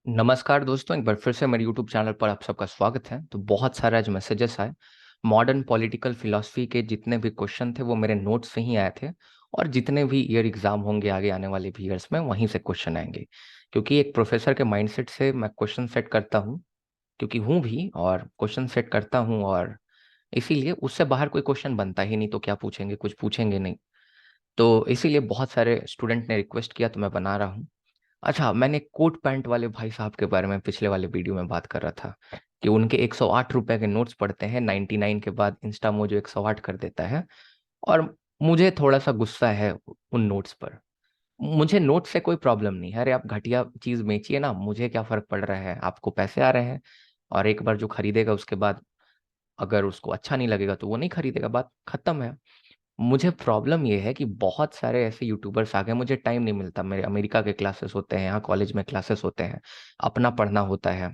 नमस्कार दोस्तों, एक बार फिर से मेरे यूट्यूब चैनल पर आप सबका स्वागत है। तो बहुत सारे आज मैसेजेस आए। मॉडर्न पॉलिटिकल फिलॉसफी के जितने भी क्वेश्चन थे वो मेरे नोट्स से ही आए थे। और जितने भी ईयर एग्जाम होंगे आगे आने वाले भी ईयर्स में वहीं से क्वेश्चन आएंगे। क्योंकि एक प्रोफेसर के माइंडसेट से मैं क्वेश्चन सेट करता हूँ, क्योंकि हूँ भी और क्वेश्चन सेट करता हूँ, और इसीलिए उससे बाहर कोई क्वेश्चन बनता ही नहीं। तो क्या पूछेंगे, कुछ पूछेंगे नहीं। तो इसीलिए बहुत सारे स्टूडेंट ने रिक्वेस्ट किया तो मैं बना रहा हूँ। अच्छा, मैंने कोट पैंट वाले भाई साहब के बारे में पिछले वाले वीडियो में बात कर रहा था कि उनके 108 रुपए के नोट्स पड़ते हैं, 99 के बाद इंस्टा मोजो 108 कर देता है। और मुझे थोड़ा सा गुस्सा है उन नोट्स पर। मुझे नोट से कोई प्रॉब्लम नहीं है। अरे आप घटिया चीज बेचिए ना, मुझे क्या फर्क पड़ रहा है, आपको पैसे आ रहे हैं। और एक बार जो खरीदेगा उसके बाद अगर उसको अच्छा नहीं लगेगा तो वो नहीं खरीदेगा, बात खत्म है। मुझे प्रॉब्लम ये है कि बहुत सारे ऐसे यूट्यूबर्स आ गए, मुझे टाइम नहीं मिलता। मेरे अमेरिका के क्लासेस होते हैं, यहाँ कॉलेज में क्लासेस होते हैं, अपना पढ़ना होता है,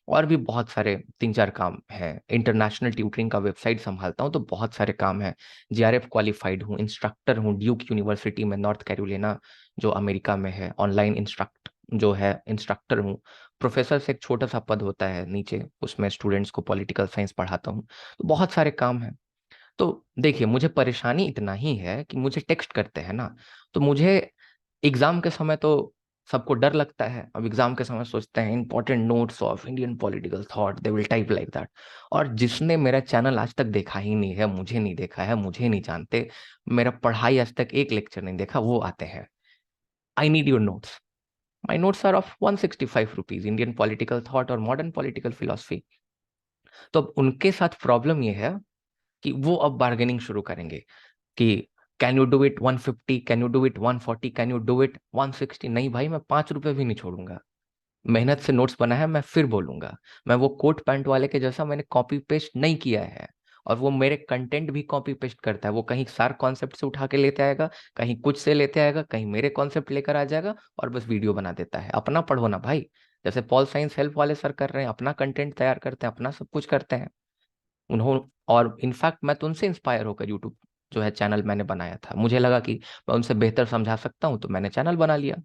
और भी बहुत सारे 3-4 काम हैं। इंटरनेशनल ट्यूटरिंग का वेबसाइट संभालता हूँ, तो बहुत सारे काम हैं। जेआरएफ क्वालिफाइड हूँ, इंस्ट्रक्टर हूँ ड्यूक यूनिवर्सिटी में, नॉर्थ कैरोलिना जो अमेरिका में है। ऑनलाइन इंस्ट्रक्ट जो है इंस्ट्रक्टर हूँ। प्रोफेसर से एक छोटा सा पद होता है नीचे, उसमें स्टूडेंट्स को पॉलिटिकल साइंस पढ़ाता हूँ। तो बहुत सारे काम हैं। तो देखिए, मुझे परेशानी इतना ही है कि मुझे टेक्स्ट करते हैं ना, तो मुझे एग्जाम के समय तो सबको डर लगता है। अब एग्जाम के समय सोचते हैं important notes of Indian political thought, they will type like that. और जिसने मेरा चैनल आज तक देखा ही नहीं है, मुझे नहीं देखा है, मुझे नहीं जानते, मेरा पढ़ाई आज तक एक लेक्चर नहीं देखा, वो आते हैं, I need your notes. My notes are of 165 rupees, Indian political thought और मॉडर्न पॉलिटिकल फिलोसफी। तो अब उनके साथ प्रॉब्लम ये है कि वो अब बार्गेनिंग शुरू करेंगे कि can you do it 150, can you do it 140, can you do it 160। नहीं भाई, मैं 5 रुपए भी नहीं छोड़ूंगा। मेहनत से नोट्स बना है, मैं फिर बोलूंगा। मैं वो कोट पैंट वाले के जैसा मैंने कॉपी पेस्ट नहीं किया है। और वो मेरे कंटेंट भी कॉपी पेस्ट करता है। वो कहीं सार कॉन्सेप्ट से उठा के लेते आएगा, कहीं कुछ से लेते आएगा, कहीं मेरे कॉन्सेप्ट लेकर आ जाएगा, और बस वीडियो बना देता है। अपना पढ़ो ना भाई। जैसे पॉल साइंस हेल्प वाले सर कर रहे हैं, अपना कंटेंट तैयार करते हैं, अपना सब कुछ करते हैं उन्होंने। और इनफैक्ट मैं तो उनसे इंस्पायर होकर यूट्यूब जो है चैनल मैंने बनाया था। मुझे लगा कि मैं उनसे बेहतर समझा सकता हूँ, तो मैंने चैनल बना लिया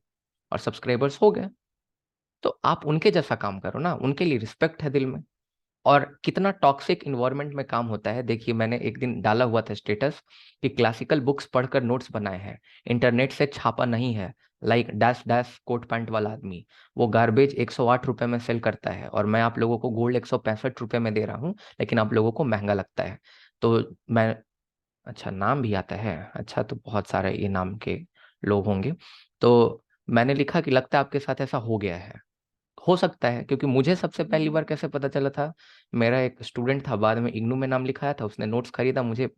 और सब्सक्राइबर्स हो गए। तो आप उनके जैसा काम करो ना, उनके लिए रिस्पेक्ट है दिल में। और कितना टॉक्सिक इन्वायरमेंट में काम होता है, देखिए मैंने एक दिन डाला हुआ था स्टेटस कि क्लासिकल बुक्स पढ़कर नोट्स बनाए हैं, इंटरनेट से छापा नहीं है। Like dash dash coat pant वाला आदमी, वो गार्बेज 108 रुपए में सेल करता है, और मैं आप लोगों को गोल्ड 165 रुपए में दे रहा हूँ, लेकिन आप लोगों को महंगा लगता है। तो मैं, अच्छा नाम भी आता है, अच्छा तो बहुत सारे ये नाम के लोग होंगे। तो मैंने लिखा कि लगता है आपके साथ ऐसा हो गया है। हो सकता है, क्योंकि मुझे सबसे पहली बार कैसे पता चला था, मेरा एक स्टूडेंट था, बाद में इग्नू में नाम लिखाया था, उसने नोट्स खरीदा, मुझे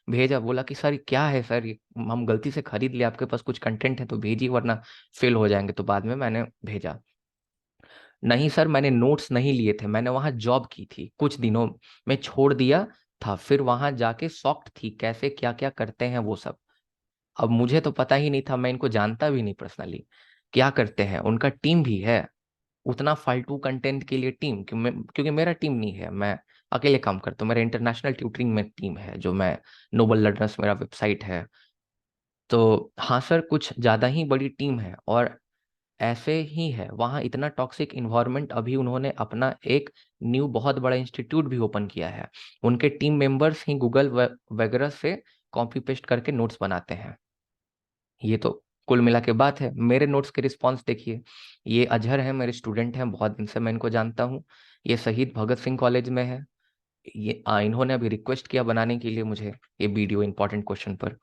भेजा, बोला कि सर ये क्या है सर, ये हम गलती से खरीद लिया, आपके पास कुछ कंटेंट है तो भेजिए वरना फेल हो जाएंगे। तो बाद में मैंने भेजा, नहीं सर मैंने नोट्स नहीं लिए थे, मैंने वहां जॉब की थी, कुछ दिनों में छोड़ दिया था, फिर वहां जाके सॉफ्ट थी कैसे क्या क्या करते हैं वो सब। अब मुझे तो पता ही नहीं था, मैं इनको जानता भी नहीं पर्सनली, क्या करते हैं, उनका टीम भी है। उतना फालतू कंटेंट के लिए टीम क्योंकि मेरा टीम नहीं है, मैं अकेले काम करता हूँ। मेरा इंटरनेशनल ट्यूटरिंग में टीम है, जो मैं नोबल लर्नर्स मेरा वेबसाइट है। तो हाँ सर, कुछ ज़्यादा ही बड़ी टीम है, और ऐसे ही है वहाँ। इतना टॉक्सिक इन्वायरमेंट, अभी उन्होंने अपना एक न्यू बहुत बड़ा इंस्टीट्यूट भी ओपन किया है। उनके टीम मेंबर्स ही गूगल वगैरह से कॉपी पेस्ट करके नोट्स बनाते हैं। ये तो कुल मिला के बात है। मेरे नोट्स के रिस्पॉन्स देखिए, ये अजहर है, मेरे स्टूडेंट हैं, बहुत दिन से मैं इनको जानता हूँ। ये शहीद भगत सिंह कॉलेज में है। ये इन्होंने अभी रिक्वेस्ट किया बनाने के लिए मुझे ये वीडियो इंपॉर्टेंट क्वेश्चन पर।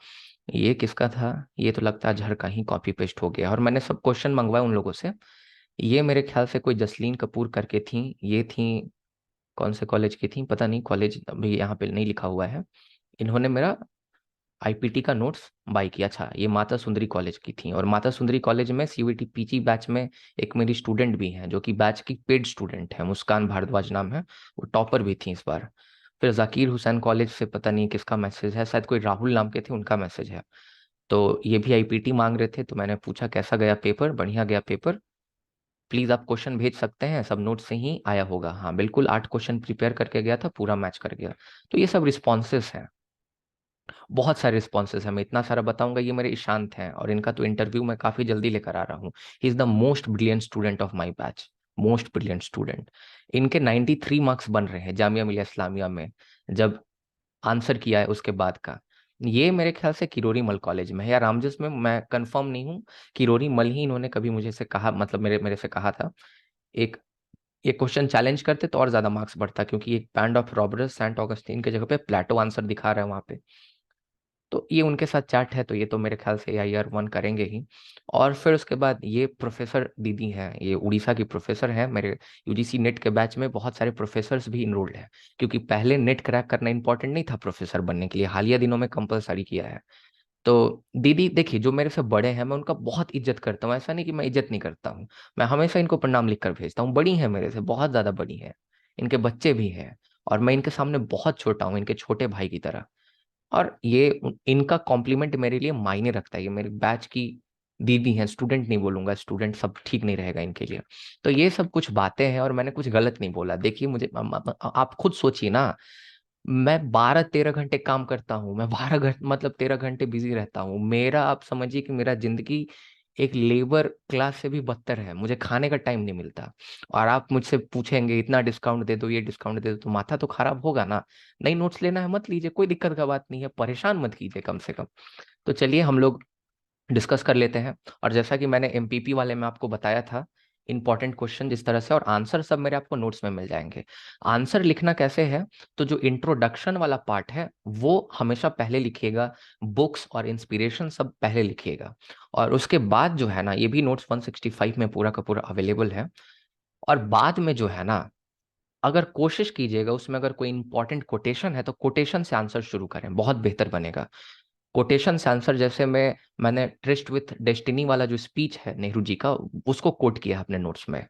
ये किसका था, ये तो लगता है अजहर का ही कॉपी पेस्ट हो गया, और मैंने सब क्वेश्चन मंगवाए उन लोगों से। ये मेरे ख्याल से कोई जसलीन कपूर करके थी, ये थी, कौन से कॉलेज की थी पता नहीं, कॉलेज अभी यहाँ पे नहीं लिखा हुआ है। इन्होंने मेरा आईपीटी का नोट्स बाय किया। अच्छा, ये माता सुंदरी कॉलेज की थी, और माता सुंदरी कॉलेज में सीयूईटी पीजी बैच में एक मेरी स्टूडेंट भी हैं, जो कि बैच की पेड स्टूडेंट है, मुस्कान भारद्वाज नाम है, वो टॉपर भी थी इस बार। फिर जाकिर हुसैन कॉलेज से पता नहीं किसका मैसेज है, शायद कोई राहुल नाम के थे, उनका मैसेज है। तो ये भी आईपीटी मांग रहे थे, तो मैंने पूछा कैसा गया पेपर, बढ़िया गया पेपर, प्लीज आप क्वेश्चन भेज सकते हैं, सब नोट से ही आया होगा। हाँ बिल्कुल, 8 क्वेश्चन प्रिपेयर करके गया था, पूरा मैच कर गया। तो ये सब रिस्पॉन्सेस हैं, बहुत सारे रिस्पॉन्सेज हैं, मैं इतना सारा बताऊंगा। ये मेरे ईशांत हैं, और इनका तो इंटरव्यू मैं काफी जल्दी लेकर आ रहा हूँ। He is the most brilliant student of my batch. Most brilliant student. इनके 93 मार्क्स बन रहे हैं जामिया मिलिया इस्लामिया में, जब आंसर किया है उसके बाद का। ये मेरे ख्याल से किरोरी मल कॉलेज में है या रामजस में, मैं कंफर्म नहीं हूँ। किरोरी मल ही इन्होंने कभी मुझे से कहा, मतलब मेरे मेरे से कहा था। एक ये क्वेश्चन चैलेंज करते तो और ज्यादा मार्क्स बढ़ता, क्योंकि एक band of robbers Saint Augustine की जगह पे प्लेटो आंसर दिखा रहा है वहां पे। तो ये उनके साथ चैट है, तो ये तो मेरे ख्याल से AIR 1 करेंगे ही। और फिर उसके बाद ये प्रोफेसर दीदी हैं, ये उड़ीसा की प्रोफेसर हैं। मेरे UGC नेट के बैच में बहुत सारे प्रोफेसर्स भी इनरोल्ड हैं, क्योंकि पहले नेट क्रैक करना इंपॉर्टेंट नहीं था प्रोफेसर बनने के लिए, हालिया दिनों में कंपलसरी किया है। तो दीदी देखिए, जो मेरे से बड़े हैं मैं उनका बहुत इज्जत करता हूँ, ऐसा नहीं कि मैं इज्जत नहीं करता हूँ। मैं हमेशा इनको प्रणाम लिख कर भेजता हूँ, बड़ी हैं मेरे से, बहुत ज्यादा बड़ी हैं। इनके बच्चे भी हैं, और मैं इनके सामने बहुत छोटा हूँ, इनके छोटे भाई की तरह। और ये इनका कॉम्प्लीमेंट मेरे लिए मायने रखता है। ये मेरे बैच की दीदी हैं, स्टूडेंट नहीं बोलूंगा, स्टूडेंट सब ठीक नहीं रहेगा इनके लिए। तो ये सब कुछ बातें हैं, और मैंने कुछ गलत नहीं बोला। देखिए मुझे आप खुद सोचिए ना, मैं 12-13 घंटे काम करता हूँ, मैं 12 घंटे मतलब 13 घंटे बिजी रहता हूँ। मेरा आप समझिए कि मेरा जिंदगी एक लेबर क्लास से भी बदतर है, मुझे खाने का टाइम नहीं मिलता। और आप मुझसे पूछेंगे इतना डिस्काउंट दे दो, ये डिस्काउंट दे दो, तो माथा तो खराब होगा ना। नहीं, नोट्स लेना है मत लीजिए, कोई दिक्कत का बात नहीं है, परेशान मत कीजिए कम से कम। तो चलिए हम लोग डिस्कस कर लेते हैं। और जैसा कि मैंने MPP वाले में आपको बताया था, इंपॉर्टेंट क्वेश्चन जिस तरह से, और आंसर सब मेरे आपको नोट्स में मिल जाएंगे। आंसर लिखना कैसे है, तो जो इंट्रोडक्शन वाला पार्ट है वो हमेशा पहले लिखिएगा, बुक्स और इंस्पिरेशन सब पहले लिखिएगा। और उसके बाद जो है ना, ये भी नोट्स 165 में पूरा का पूरा अवेलेबल है। और बाद में जो है ना, अगर कोशिश कीजिएगा उसमें अगर कोई इंपॉर्टेंट कोटेशन है तो कोटेशन से आंसर शुरू करें, बहुत बेहतर बनेगा। कोटेशन से आंसर, जैसे मैंने ट्रिस्ट विथ डेस्टिनी वाला जो स्पीच है नेहरू जी का, उसको कोट किया है अपने नोट्स में,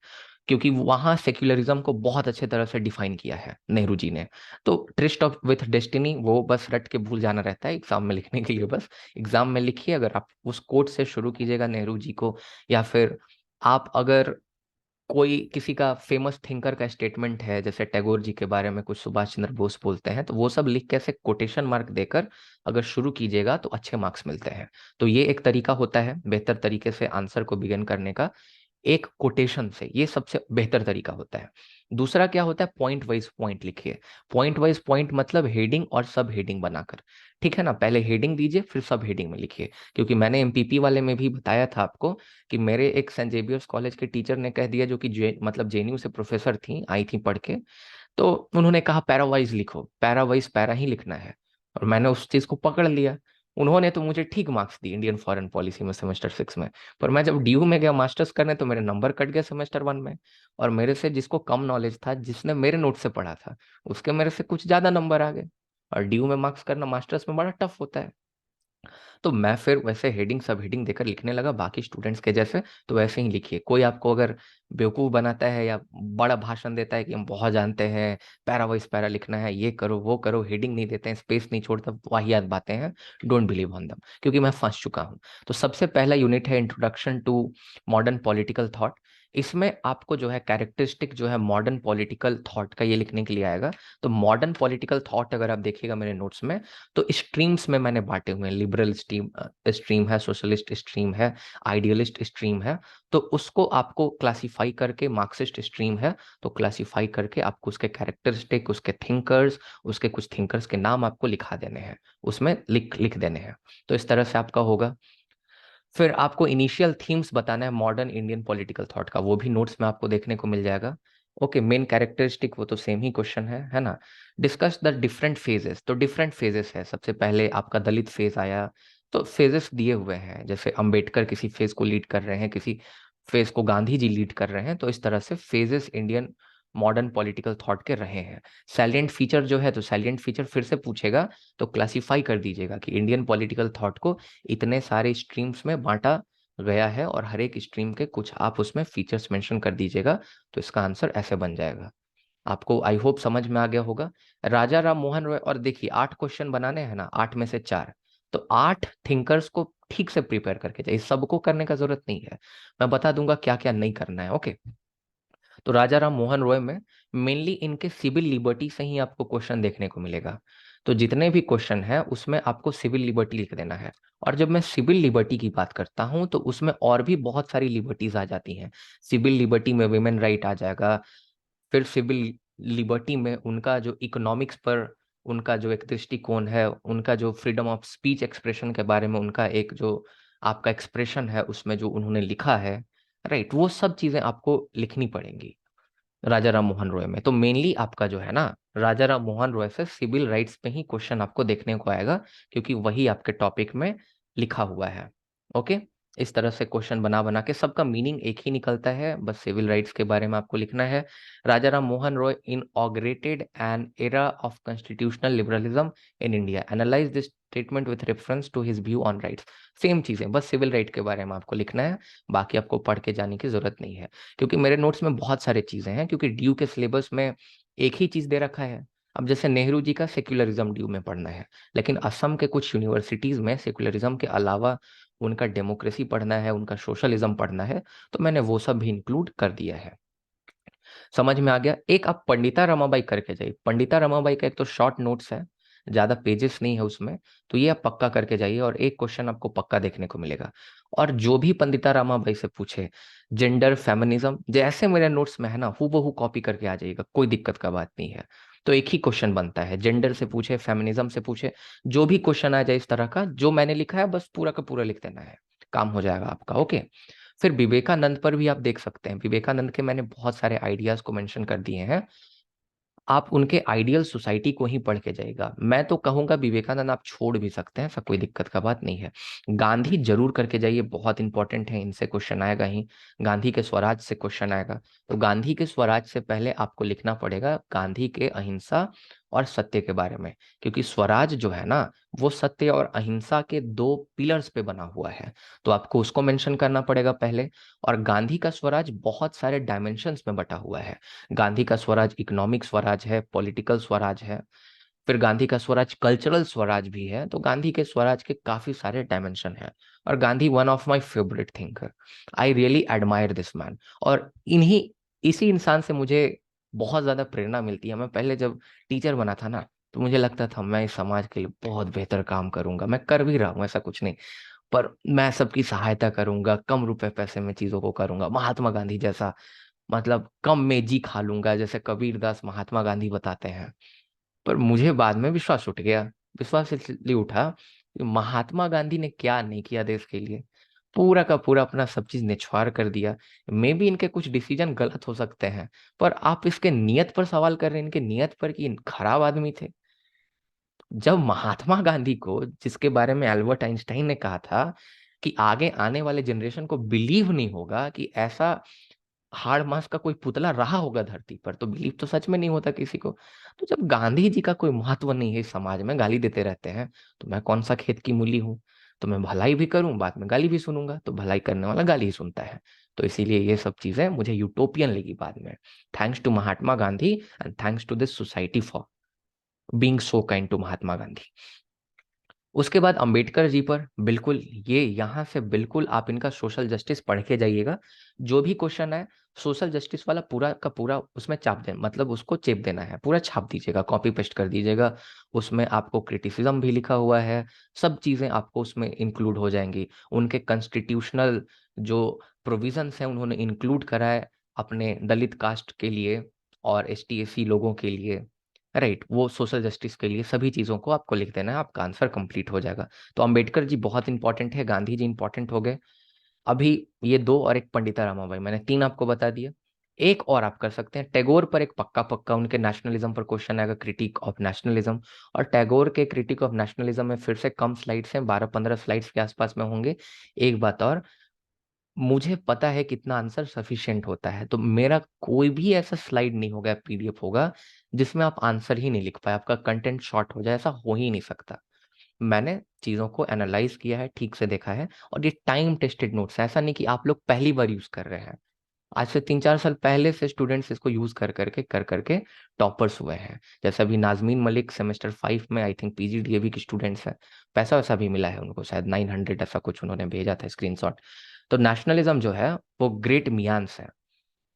क्योंकि वहां सेक्युलरिज्म को बहुत अच्छे तरह से डिफाइन किया है नेहरू जी ने। तो ट्रिस्ट ऑफ विथ डेस्टिनी वो बस रट के भूल जाना रहता है एग्जाम में लिखने के लिए, बस एग्जाम में लिखिए। अगर आप उस कोट से शुरू कीजिएगा नेहरू जी को, या फिर आप अगर कोई किसी का फेमस थिंकर का स्टेटमेंट है, जैसे टैगोर जी के बारे में कुछ सुभाष चंद्र बोस बोलते हैं, तो वो सब लिख के ऐसे कोटेशन मार्क देकर अगर शुरू कीजिएगा तो अच्छे मार्क्स मिलते हैं। तो ये एक तरीका होता है बेहतर तरीके से आंसर को बिगिन करने का, एक कोटेशन से, ये सबसे बेहतर तरीका होता है। दूसरा क्या होता है, पॉइंट वाइज पॉइंट लिखिए। पॉइंट वाइज पॉइंट मतलब हेडिंग और सब हेडिंग बनाकर, ठीक है ना। पहले हेडिंग दीजिए, फिर सब हेडिंग में लिखिए। क्योंकि मैंने MPP वाले में भी बताया था आपको कि मेरे एक सेंट जेवियर्स कॉलेज के टीचर ने कह दिया, जो कि मतलब JNU से प्रोफेसर थी, आई थी पढ़ के, तो उन्होंने कहा पैरा वाइज लिखो, पैरा वाइज पैरा ही लिखना है। और मैंने उस चीज को पकड़ लिया। उन्होंने तो मुझे ठीक मार्क्स दिए इंडियन फॉरेन पॉलिसी में सेमेस्टर 6 में। पर मैं जब DU में गया मास्टर्स करने, तो मेरे नंबर कट गए सेमेस्टर 1 में। और मेरे से जिसको कम नॉलेज था, जिसने मेरे नोट से पढ़ा था, उसके मेरे से कुछ ज्यादा नंबर आ गए। और DU में मार्क्स करना मास्टर्स में बड़ा टफ होता है। तो मैं फिर वैसे हेडिंग सब हेडिंग देकर लिखने लगा, बाकी स्टूडेंट्स के जैसे। तो वैसे ही लिखिए। कोई आपको अगर बेवकूफ़ बनाता है या बड़ा भाषण देता है कि हम बहुत जानते हैं, पैरा वाइज पैरा लिखना है, ये करो वो करो, हेडिंग नहीं देते हैं, स्पेस नहीं छोड़ता, वाहियात बातें हैं, डोंट बिलीव ऑन दम, क्योंकि मैं फंस चुका हूँ। तो सबसे पहला यूनिट है introduction to modern political thought. इसमें आपको जो है कैरेक्टरिस्टिक जो है मॉडर्न पॉलिटिकल थॉट का, ये लिखने के लिए आएगा। तो मॉडर्न पॉलिटिकल थॉट अगर आप देखिएगा मेरे नोट्स में, तो स्ट्रीम्स में मैंने बांटे हुए हैं। लिबरल स्ट्रीम है, सोशलिस्ट स्ट्रीम है, आइडियलिस्ट स्ट्रीम है। तो उसको आपको क्लासिफाई करके, मार्क्सिस्ट स्ट्रीम है तो क्लासिफाई करके आपको उसके कैरेक्टरिस्टिक, उसके थिंकर्स, उसके कुछ थिंकर्स के नाम आपको लिखा देने हैं, उसमें लिख लिख देने हैं। तो इस तरह से आपका होगा। फिर आपको इनिशियल थीम्स बताना है मॉडर्न इंडियन पॉलिटिकल थॉट का, वो भी नोट्स में आपको देखने को मिल जाएगा। ओके, मेन कैरेक्टरिस्टिक वो तो सेम ही क्वेश्चन है ना। डिस्कस द डिफरेंट फेजेस, तो डिफरेंट फेजेस है। सबसे पहले आपका दलित फेज आया, तो फेजेस दिए हुए हैं, जैसे अंबेडकर किसी फेज को लीड कर रहे हैं, किसी फेज को गांधी जी लीड कर रहे हैं। तो इस तरह से phases Indian modern political thought के रहे हैं। सैलिएंट फीचर जो है, तो सैलिएंट फीचर फिर से पूछेगा, तो क्लासिफाई कर दीजिएगा कि इंडियन पॉलिटिकल थॉट को इतने सारे स्ट्रीम्स में बांटा गया है, और हर एक स्ट्रीम के कुछ आप उसमें फीचर्स मेंशन कर दीजिएगा। तो इसका आंसर ऐसे बन जाएगा। आपको आई होप समझ में आ गया होगा। राजा राम मोहन रॉय, और देखिए 8 क्वेश्चन बनाने हैं ना, 8 में से 4, तो 8 थिंकर्स को ठीक से प्रिपेयर करके चाहिए, सबको करने का जरूरत नहीं है। मैं बता दूंगा क्या क्या नहीं करना है, ओके। तो राजा राम मोहन रॉय में मेनली इनके सिविल लिबर्टी से ही आपको क्वेश्चन देखने को मिलेगा। तो जितने भी क्वेश्चन है उसमें आपको सिविल लिबर्टी लिख देना है। और जब मैं सिविल लिबर्टी की बात करता हूं तो उसमें और भी बहुत सारी लिबर्टीज आ जाती हैं। सिविल लिबर्टी में वुमेन राइट आ जाएगा, फिर सिविल लिबर्टी में उनका जो इकोनॉमिक्स पर उनका जो एक दृष्टिकोण है, उनका जो फ्रीडम ऑफ स्पीच एक्सप्रेशन के बारे में उनका एक जो आपका एक्सप्रेशन है उसमें जो उन्होंने लिखा है, राइट, वो सब चीजें आपको लिखनी पड़ेंगी राजा राम मोहन रॉय में। तो मेनली आपका जो है ना, राजा राम मोहन रॉय से सिविल राइट्स पे ही क्वेश्चन आपको देखने को आएगा, क्योंकि वही आपके टॉपिक में लिखा हुआ है। ओके, इस तरह से क्वेश्चन बना बना के सबका मीनिंग एक ही निकलता है, बस सिविल राइट्स के बारे में आपको लिखना है। Raja Ram Mohan Roy inaugurated an era of constitutional liberalism in India, analyse this statement with reference to his view on rights. Same चीजें, बस सिविल राइट के बारे में आपको लिखना है, बाकी आपको पढ़ के जाने की जरूरत नहीं है, क्योंकि मेरे नोट्स में बहुत सारी चीजें हैं, क्योंकि ड्यू के सिलेबस में एक ही चीज दे रखा है। अब जैसे नेहरू जी का सेक्युलरिज्म ड्यू में पढ़ना है, लेकिन असम के कुछ यूनिवर्सिटीज में सेक्युलरिज्म के अलावा उनका डेमोक्रेसी पढ़ना है, उनका सोशलिज्म पढ़ना है, तो मैंने वो सब भी इंक्लूड कर दिया है। समझ में आ गया। एक आप पंडिता रमाबाई करके जाइए। पंडिता रमाबाई का एक तो शॉर्ट नोट्स है, ज्यादा पेजेस नहीं है उसमें, तो ये आप पक्का करके जाइए और एक क्वेश्चन आपको पक्का देखने को मिलेगा। और जो भी पंडिता रमाबाई से पूछे जेंडर फेमिनिज्म जैसे मेरे नोट्स में है ना, हूबहू कॉपी करके आ जाइएगा, कोई दिक्कत का बात नहीं है। तो एक ही क्वेश्चन बनता है, जेंडर से पूछे, फेमिनिज्म से पूछे, जो भी क्वेश्चन आ जाए इस तरह का, जो मैंने लिखा है बस पूरा का पूरा लिख देना है, काम हो जाएगा आपका। ओके। फिर विवेकानंद पर भी आप देख सकते हैं, विवेकानंद के मैंने बहुत सारे आइडियाज को मेंशन कर दिए हैं, आप उनके आइडियल सोसाइटी को ही पढ़ के जाइएगा। मैं तो कहूंगा विवेकानंद आप छोड़ भी सकते हैं, ऐसा कोई दिक्कत का बात नहीं है। गांधी जरूर करके जाइए, बहुत इंपॉर्टेंट है, इनसे क्वेश्चन आएगा ही। गांधी के स्वराज से क्वेश्चन आएगा, तो गांधी के स्वराज से पहले आपको लिखना पड़ेगा गांधी के अहिंसा और सत्य के बारे में, क्योंकि स्वराज जो है ना, वो सत्य और अहिंसा के दो पिलर्स पे बना हुआ है, तो आपको उसको मेंशन करना पड़ेगा पहले। और गांधी का स्वराज बहुत सारे डायमेंशंस में बटा हुआ है। गांधी का स्वराज इकोनॉमिक स्वराज है, पॉलिटिकल स्वराज है, फिर गांधी का स्वराज कल्चरल स्वराज भी है। तो गांधी के स्वराज के काफी सारे डायमेंशन हैं। और Gandhi one of my favourite thinker, I really admire this man. और इन्हीं इसी इंसान से मुझे बहुत ज्यादा प्रेरणा मिलती है। मैं पहले जब टीचर बना था ना, तो मुझे लगता था मैं इस समाज के लिए बहुत बेहतर काम करूंगा, मैं कर भी रहा हूँ, ऐसा कुछ नहीं, पर मैं सबकी सहायता करूंगा, कम रुपए पैसे में चीजों को करूंगा, महात्मा गांधी जैसा, मतलब कम में जी खा लूंगा, जैसे कबीरदास महात्मा गांधी बताते हैं। पर मुझे बाद में विश्वास उठ गया, विश्वास इसलिए उठा कि महात्मा गांधी ने क्या नहीं किया देश के लिए, पूरा का पूरा अपना सब चीज निछावर कर दिया। मे भी इनके कुछ डिसीजन गलत हो सकते हैं, पर आप इसके नियत पर सवाल कर रहे हैं, इनके नियत पर कि खराब आदमी थे। जब महात्मा गांधी को, जिसके बारे में एल्बर्ट आइंस्टाइन ने कहा था कि आगे आने वाले जनरेशन को बिलीव नहीं होगा कि ऐसा हाड़ मांस का कोई पुतला रहा होगा धरती पर, तो बिलीव तो सच में नहीं होता किसी को। तो जब गांधी जी का कोई महत्व नहीं है इस समाज में, गाली देते रहते हैं, तो मैं कौन सा खेत की मूली हूँ? तो मैं भलाई भी करूं, बाद में गाली भी सुनूंगा, तो भलाई करने वाला गाली ही सुनता है। तो इसीलिए ये सब चीजें मुझे यूटोपियन लगी बाद में। Thanks to Mahatma Gandhi and thanks to this society for being so kind to Mahatma Gandhi. उसके बाद अंबेडकर जी पर बिल्कुल, ये यहाँ से बिल्कुल आप इनका सोशल जस्टिस पढ़ के जाइएगा। जो भी क्वेश्चन है सोशल जस्टिस वाला पूरा का पूरा उसमें छाप दे, मतलब उसको चेप देना है, पूरा छाप दीजिएगा, कॉपी पेस्ट कर दीजिएगा। उसमें आपको क्रिटिसिज्म भी लिखा हुआ है, सब चीजें आपको उसमें इंक्लूड हो जाएंगी। उनके कॉन्स्टिट्यूशनल जो प्रोविजंस हैं उन्होंने इंक्लूड करा है अपने दलित कास्ट के लिए और ST SC लोगों के लिए, राइट, वो सोशल जस्टिस के लिए सभी चीजों को आपको लिख देना है, आपका आंसर कंप्लीट हो जाएगा। तो अंबेडकर जी बहुत इंपॉर्टेंट है, गांधी जी इंपॉर्टेंट हो गए। अभी ये दो, और एक पंडिता रमाबाई, मैंने तीन आपको बता दिया। एक और आप कर सकते हैं, टैगोर पर एक पक्का पक्का उनके नेशनलिज्म पर क्वेश्चन आएगा, क्रिटिक ऑफ नेशनलिज्म। और टैगोर के क्रिटिक ऑफ नेशनलिज्म में फिर से कम स्लाइड्स हैं, 12-15 स्लाइड्स के आसपास में होंगे। एक बात और, मुझे पता है कितना आंसर सफिशिएंट होता है, तो मेरा कोई भी ऐसा स्लाइड नहीं होगा, PDF होगा, जिसमें आप आंसर ही नहीं लिख पाए, आपका कंटेंट शॉर्ट हो जाए, ऐसा हो ही नहीं सकता। मैंने चीजों को एनालाइज किया है, ठीक से देखा है, और ये टाइम टेस्टेड नोट्स है, ऐसा नहीं कि आप लोग पहली बार यूज कर रहे हैं। आज से 3-4 साल पहले से स्टूडेंट्स इसको यूज कर करके टॉपर्स हुए हैं। जैसे अभी नाजमीन मलिक सेमेस्टर 5 में आई थिंक PGDAB की स्टूडेंट्स हैं, पैसा वैसा भी मिला है उनको, शायद 900 ऐसा कुछ उन्होंने भेजा था स्क्रीनशॉट। तो नेशनलिज्म जो है वो ग्रेट मियान्स है,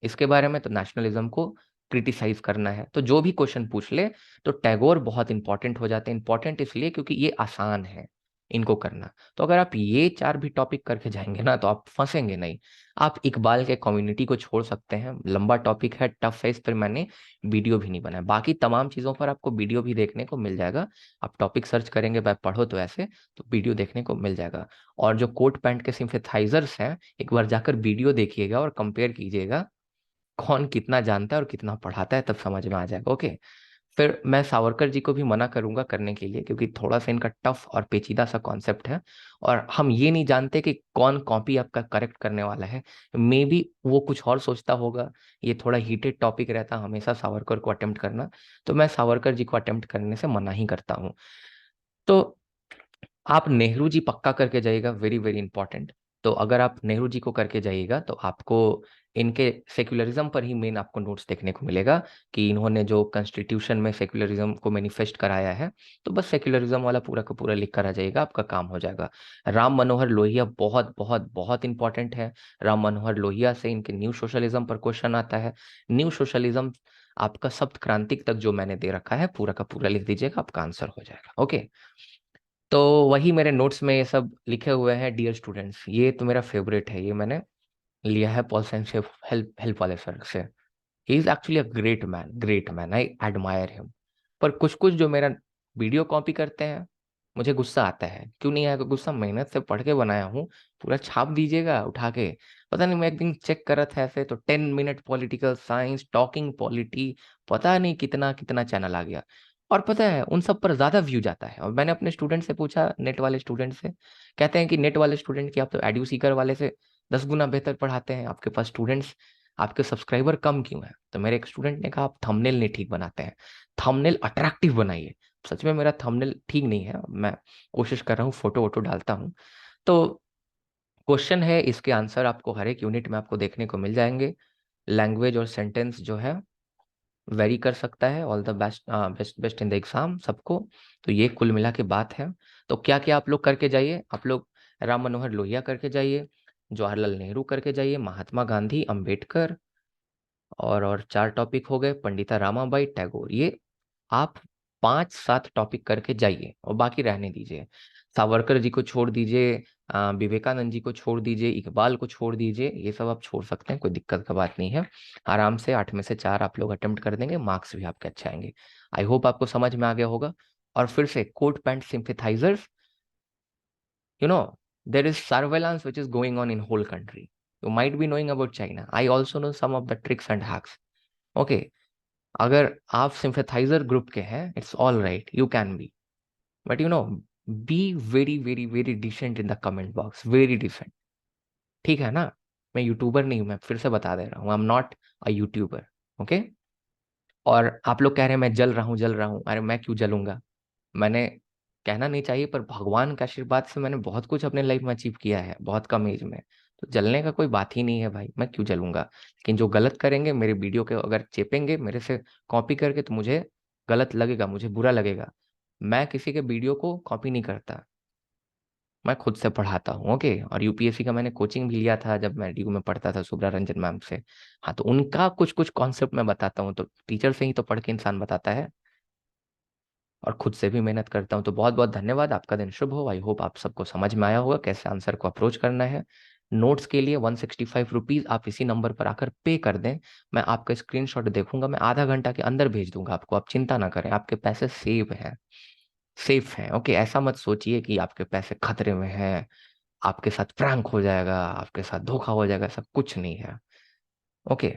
इसके बारे में तो नेशनलिज्म को क्रिटिसाइज करना है, तो जो भी क्वेश्चन पूछ ले तो टैगोर बहुत इंपॉर्टेंट हो जाते हैं। इंपॉर्टेंट इसलिए क्योंकि ये आसान है इनको करना। तो अगर आप ये 4 भी टॉपिक करके जाएंगे ना तो आप फंसेंगे नहीं। आप इकबाल के कम्युनिटी को छोड़ सकते हैं, लंबा टॉपिक है, टफ है, इस पर मैंने वीडियो भी नहीं बनाया। बाकी तमाम चीज़ों पर आपको वीडियो भी देखने को मिल जाएगा। आप टॉपिक सर्च करेंगे, वह पढ़ो तो ऐसे, तो वीडियो देखने को मिल जाएगा। और जो कोट पैंट के सिंथेसाइजर्स हैं, एक बार जाकर वीडियो देखिएगा और कंपेयर कीजिएगा कौन कितना जानता है और कितना पढ़ाता है, तब समझ में आ जाएगा। ओके। फिर मैं सावरकर जी को भी मना करूंगा करने के लिए, क्योंकि थोड़ा सा इनका टफ और पेचीदा सा कॉन्सेप्ट है, और हम ये नहीं जानते कि कौन कॉपी आपका करेक्ट करने वाला है। मे बी वो कुछ और सोचता होगा। ये थोड़ा हीटेड टॉपिक रहता हमेशा सावरकर को अटेम्प्ट करना, तो मैं सावरकर जी को अटेम्प्ट करने से मना ही करता हूँ। तो आप नेहरू जी पक्का करके जाइएगा, वेरी वेरी इंपॉर्टेंट। तो अगर आप नेहरू जी को करके जाइएगा तो आपको इनके सेक्युलरिज्म पर ही मेन आपको नोट्स देखने को मिलेगा कि इन्होंने जो कॉन्स्टिट्यूशन में सेक्युलरिज्म को मैनिफेस्ट कराया है, तो बस सेक्युलरिज्म वाला पूरा का पूरा लिख कर आ जाएगा, आपका काम हो जाएगा। राम मनोहर लोहिया बहुत बहुत बहुत इंपॉर्टेंट है। राम मनोहर लोहिया से इनके न्यू सोशलिज्म पर क्वेश्चन आता है। न्यू सोशलिज्म आपका सप्त क्रांतिक तक जो मैंने दे रखा है पूरा का पूरा लिख दीजिएगा, आपका आंसर हो जाएगा। ओके। तो वही मेरे नोट्स में ये सब लिखे हुए हैं। डियर स्टूडेंट्स, ये तो मेरा फेवरेट है, ये मैंने लिया है पॉल साइंस से, हेल्प हेल्प वाले सर से। He is actually a great man, I admire him. पर कुछ कुछ जो मेरा वीडियो कॉपी करते हैं, मुझे गुस्सा आता है। क्यों नहीं आएगा गुस्सा, मेहनत से पढ़ के बनाया हूँ, पूरा छाप दीजिएगा उठा के। पता नहीं, मैं एक दिन चेक कर रहा था ऐसे, तो 10 minute political science, talking polity, पता नहीं कितना कितना चैनल आ गया। और पता है उन सब पर ज्यादा व्यू जाता है। और मैंने अपने स्टूडेंट से पूछा, नेट वाले स्टूडेंट से, कहते हैं कि नेट वाले स्टूडेंट की आप तो एड्यू सीकर वाले से 10 गुना बेहतर पढ़ाते हैं, आपके पास स्टूडेंट्स, आपके सब्सक्राइबर कम क्यों है? तो मेरे एक स्टूडेंट ने कहा आप थंबनेल नहीं ठीक बनाते हैं, थंबनेल अट्रैक्टिव बनाइए। सच में मेरा थंबनेल ठीक नहीं है, मैं कोशिश कर रहा हूँ, फोटो वोटो डालता हूँ। तो क्वेश्चन है, इसके आंसर आपको हर एक यूनिट में आपको देखने को मिल जाएंगे। लैंग्वेज और सेंटेंस जो है वेरी कर सकता है। All the best, best best in the exam सबको। तो ये कुल मिला के बात है। तो क्या क्या आप लोग करके जाइए, आप लोग राम मनोहर लोहिया करके जाइए, जवाहरलाल नेहरू करके जाइए, महात्मा गांधी, अंबेडकर, और 4 टॉपिक हो गए, पंडिता रामाबाई, टैगोर। ये आप 5-7 टॉपिक करके जाइए और बाकी रहने दीजिए। सावरकर जी को छोड़ दीजिए, विवेकानंद जी को छोड़ दीजिए, इकबाल को छोड़ दीजिए, ये सब आप छोड़ सकते हैं, कोई दिक्कत का बात नहीं है। आराम से 8 में से 4 आप लोग अटेम्प्ट कर देंगे, मार्क्स भी आपके अच्छे आएंगे। आई होप आपको समझ में आ गया होगा। और फिर से coat pant synthesizers, you know, there is surveillance which is going on in whole country. You might be knowing about China. I also know some of the tricks and hacks. Okay, अगर आप synthesiser group के हैं, it's all right, you can be, but you know, be very very very decent in the comment box, very decent. ठीक है ना? मैं YouTuber नहीं हूं, मैं फिर से बता दे रहा हूँ, I am not a YouTuber. Okay. और आप लोग कह रहे हैं मैं जल रहा हूँ जल रहा हूँ, अरे मैं क्यों जलूंगा? मैंने, कहना नहीं चाहिए, पर भगवान का आशीर्वाद से मैंने बहुत कुछ अपने लाइफ में अचीव किया है बहुत कम एज में। तो जलने का कोई बात ही नहीं है भाई, मैं क्यों जलूंगा? लेकिन जो गलत करेंगे, मेरे वीडियो के अगर चेपेंगे मेरे से कॉपी करके, तो मुझे गलत लगेगा, मुझे बुरा लगेगा। मैं किसी के वीडियो को कॉपी नहीं करता, मैं खुद से पढ़ाता हूँ। ओके। और यूपीएससी का मैंने कोचिंग भी लिया था जब मैं डीयू में पढ़ता था, सुब्रा रंजन मैम से। हाँ, तो उनका कुछ कुछ कॉन्सेप्ट मैं बताता हूँ, तो टीचर से ही तो पढ़ के इंसान बताता है। और खुद से भी मेहनत करता हूँ। तो बहुत बहुत धन्यवाद, आपका दिन शुभ हो। आई होप आप सबको समझ में आया होगा कैसे आंसर को अप्रोच करना है। नोट्स के लिए 165 रुपीज आप इसी नंबर पर आकर पे कर दें। मैं आपका स्क्रीनशॉट देखूंगा, मैं आधा घंटा के अंदर भेज दूंगा आपको, आप चिंता ना करें, आपके पैसे सेव हैं, सेफ हैं। ओके, ऐसा मत सोचिए कि आपके पैसे खतरे में हैं, आपके साथ प्रैंक हो जाएगा, आपके साथ धोखा हो जाएगा, ऐसा कुछ नहीं है। ओके।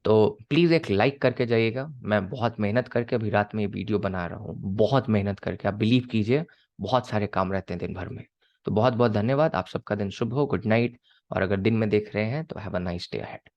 तो प्लीज़ एक लाइक करके जाइएगा। मैं बहुत मेहनत करके अभी रात में ये वीडियो बना रहा हूँ, बहुत मेहनत करके, आप बिलीव कीजिए, बहुत सारे काम रहते हैं दिन भर में। तो बहुत बहुत धन्यवाद, आप सबका दिन शुभ हो, गुड नाइट। और अगर दिन में देख रहे हैं तो have a nice day ahead.